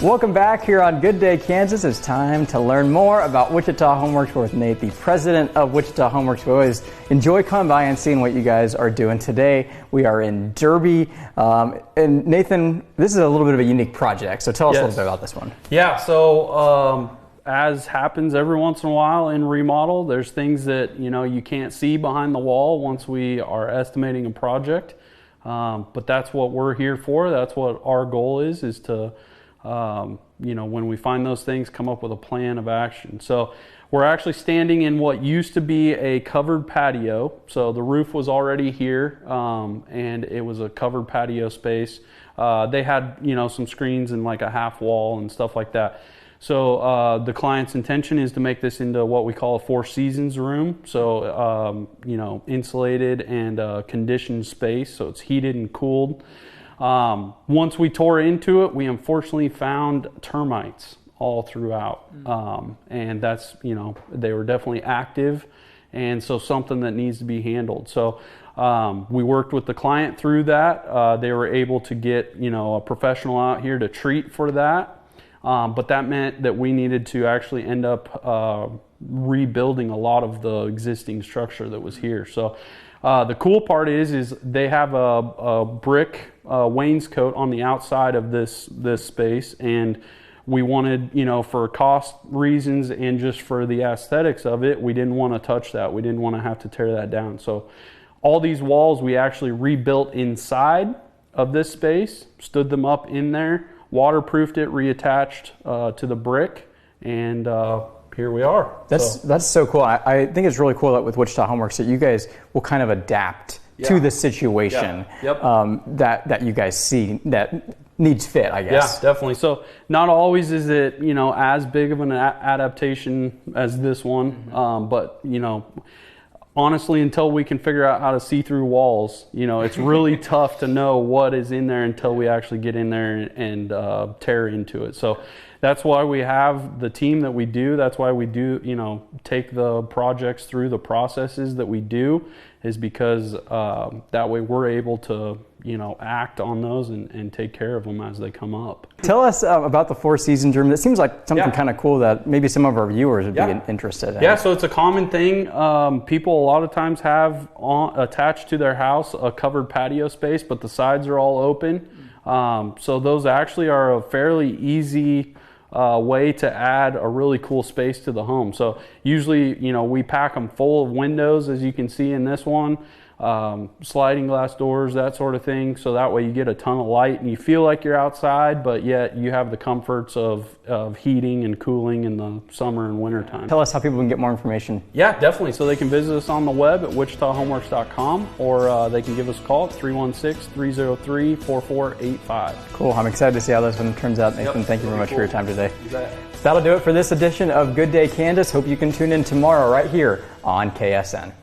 Welcome back here on Good Day, Kansas. It's time to learn more about Wichita Homeworks with Nate, the president of Wichita Homeworks. We always enjoy coming by and seeing what you guys are doing. Today, we are in Derby. And Nathan, this is a little bit of a unique project, so tell us a little bit about this one. Yeah, so as happens every once in a while in remodel, there's things that you can't see behind the wall once we are estimating a project. But that's what we're here for. That's what our goal is to when we find those things, come up with a plan of action. So we're actually standing in what used to be a covered patio. So the roof was already here, and it was a covered patio space. They had, some screens and like a half wall and stuff like that. So the client's intention is to make this into what we call a Four Seasons room. So, insulated and conditioned space. So it's heated and cooled. Once we tore into it, we unfortunately found termites all throughout. And that's, they were definitely active. And so something that needs to be handled. So we worked with the client through that. They were able to get, a professional out here to treat for that. But that meant that we needed to actually end up rebuilding a lot of the existing structure that was here. So the cool part is they have a brick wainscot on the outside of this space, and we wanted, for cost reasons and just for the aesthetics of it, we didn't want to touch that. We didn't want to have to tear that down. So all these walls we actually rebuilt inside of this space, stood them up in there, waterproofed it, reattached to the brick, and here we are. That's so cool. I think it's really cool that with Wichita Homeworks that you guys will kind of adapt to the situation that you guys see that needs fit, I guess. Yeah, definitely. So not always is it, as big of an adaptation as this one, but, honestly, until we can figure out how to see through walls, it's really tough to know what is in there until we actually get in there and tear into it. So that's why we have the team that we do. That's why we do, take the projects through the processes that we do, is because that way we're able to, act on those and take care of them as they come up. Tell us about the Four Seasons room. That seems like something kind of cool that maybe some of our viewers would be interested in. Yeah, so it's a common thing. People a lot of times have attached to their house a covered patio space, but the sides are all open. So those actually are a fairly easy way to add a really cool space to the home. So usually, we pack them full of windows, as you can see in this one, sliding glass doors, that sort of thing. So that way you get a ton of light and you feel like you're outside, but yet you have the comforts of heating and cooling in the summer and winter time. Tell us how people can get more information. Yeah, definitely. So they can visit us on the web at wichitahomeworks.com, or they can give us a call at 316-303-4485. Cool. I'm excited to see how this one turns out, Nathan. Thank you very much for your time today. That'll do it for this edition of Good Day, Kansas. Hope you can tune in tomorrow right here on KSN.